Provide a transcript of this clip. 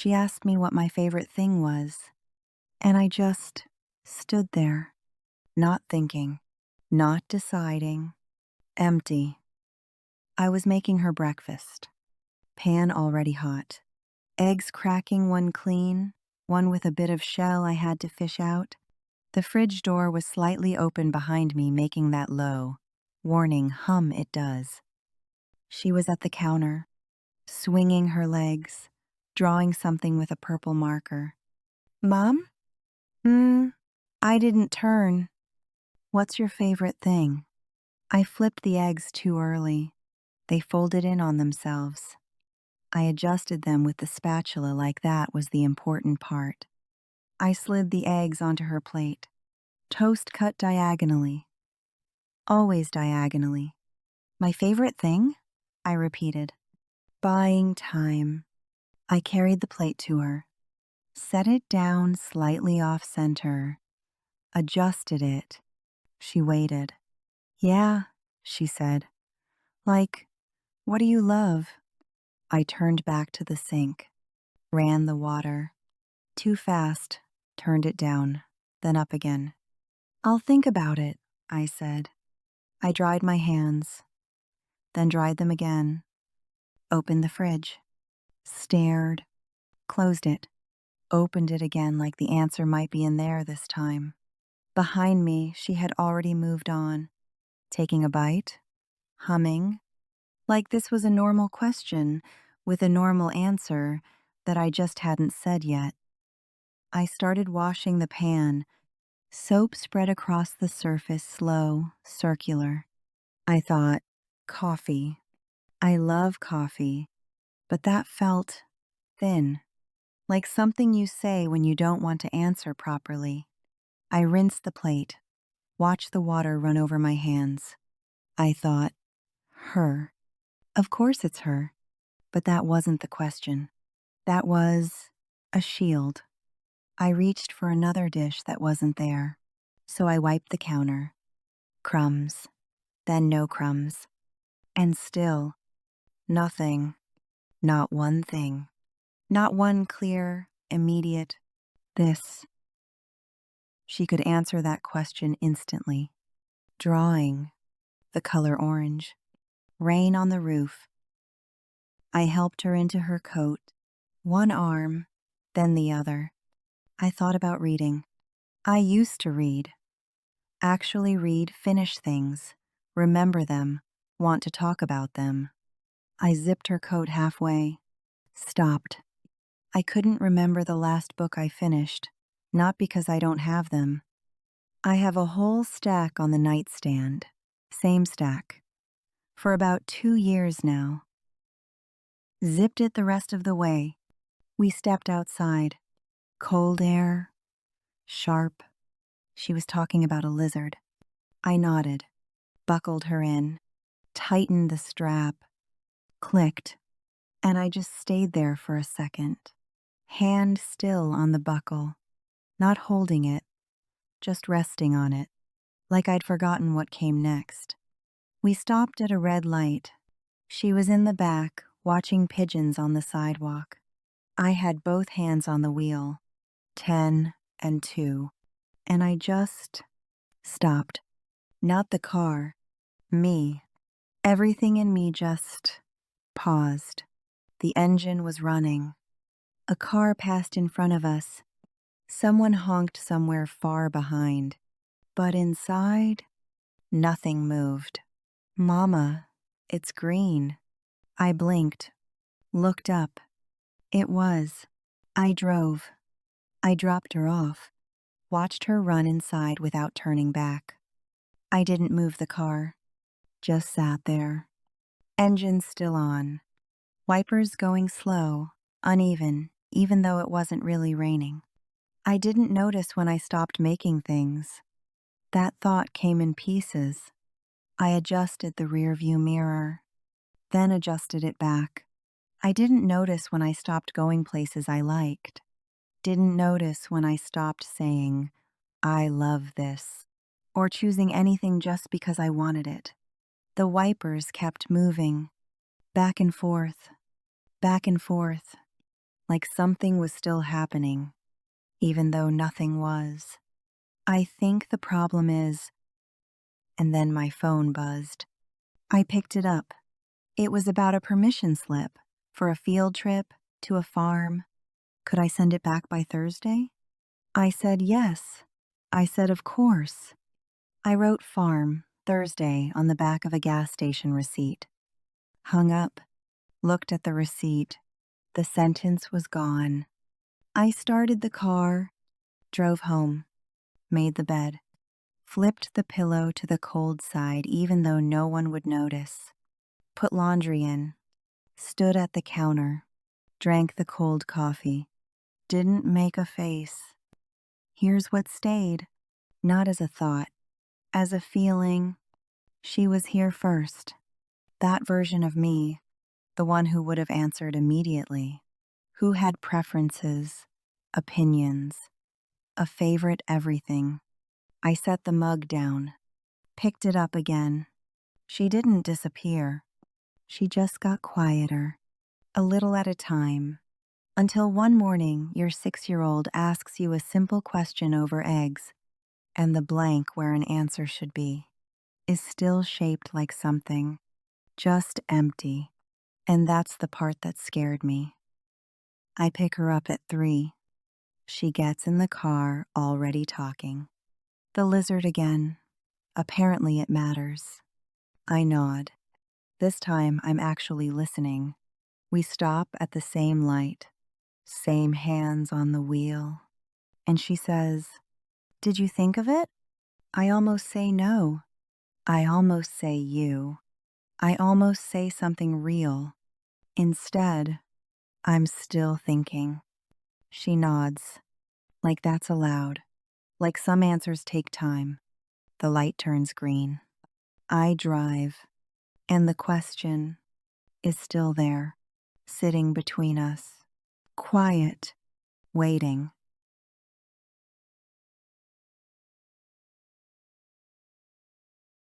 She asked me what my favorite thing was, and I just stood there, not thinking, not deciding, empty. I was making her breakfast, pan already hot, eggs cracking, one clean, one with a bit of shell I had to fish out. The fridge door was slightly open behind me, making that low, warning hum it does. She was at the counter, swinging her legs, drawing something with a purple marker. Mom? I didn't turn. What's your favorite thing? I flipped the eggs too early. They folded in on themselves. I adjusted them with the spatula like that was the important part. I slid the eggs onto her plate. Toast cut diagonally. Always diagonally. My favorite thing? I repeated. Buying time. I carried the plate to her, set it down slightly off center, adjusted it. She waited. Yeah, she said. Like, what do you love? I turned back to the sink, ran the water. Too fast, turned it down, then up again. I'll think about it, I said. I dried my hands, then dried them again, opened the fridge, stared, closed it, opened it again like the answer might be in there this time. Behind me, she had already moved on, taking a bite, humming, like this was a normal question with a normal answer that I just hadn't said yet. I started washing the pan, soap spread across the surface, slow, circular. I thought, coffee. I love coffee, but that felt thin, like something you say when you don't want to answer properly. I rinsed the plate, watched the water run over my hands. I thought, her. Of course it's her. But that wasn't the question. That was a shield. I reached for another dish that wasn't there. So I wiped the counter. Crumbs. Then no crumbs. And still, nothing. Not one thing. Not one clear, immediate, this. She could answer that question instantly. Drawing. The color orange. Rain on the roof. I helped her into her coat, one arm, then the other. I thought about reading. I used to read. Actually read, finish things, remember them, want to talk about them. I zipped her coat halfway, stopped. I couldn't remember the last book I finished, not because I don't have them. I have a whole stack on the nightstand, same stack, for about 2 years now. Zipped it the rest of the way. We stepped outside. Cold air. Sharp. She was talking about a lizard. I nodded, buckled her in, tightened the strap, clicked, and I just stayed there for a second, hand still on the buckle, not holding it, just resting on it, like I'd forgotten what came next. We stopped at a red light. She was in the back, watching pigeons on the sidewalk. I had both hands on the wheel, 10 and 2, and I just stopped. Not the car, me. Everything in me just paused. The engine was running. A car passed in front of us. Someone honked somewhere far behind. But inside, nothing moved. Mama, it's green. I blinked, looked up. It was. I drove. I dropped her off, watched her run inside without turning back. I didn't move the car, just sat there. Engine still on. Wipers going slow, uneven, even though it wasn't really raining. I didn't notice when I stopped making things. That thought came in pieces. I adjusted the rearview mirror, then adjusted it back. I didn't notice when I stopped going places I liked. Didn't notice when I stopped saying, I love this, or choosing anything just because I wanted it. The wipers kept moving, back and forth, like something was still happening, even though nothing was. I think the problem is, and then my phone buzzed. I picked it up. It was about a permission slip for a field trip to a farm. Could I send it back by Thursday? I said yes. I said of course. I wrote farm, Thursday, on the back of a gas station receipt. Hung up, looked at the receipt. The sentence was gone. I started the car, drove home, made the bed, flipped the pillow to the cold side even though no one would notice, put laundry in, stood at the counter, drank the cold coffee, didn't make a face. Here's what stayed, not as a thought, as a feeling. She was here first. That version of me, the one who would have answered immediately, who had preferences, opinions, a favorite everything. I set the mug down, picked it up again. She didn't disappear. She just got quieter, a little at a time, until one morning your 6-year-old asks you a simple question over eggs, and the blank where an answer should be is still shaped like something, just empty. And that's the part that scared me. I pick her up at 3. She gets in the car already talking. The lizard again. Apparently it matters. I nod. This time I'm actually listening. We stop at the same light, same hands on the wheel. And she says, "Did you think of it?" I almost say no. I almost say you. I almost say something real. Instead, I'm still thinking. She nods, like that's allowed, like some answers take time. The light turns green. I drive, and the question is still there, sitting between us, quiet, waiting.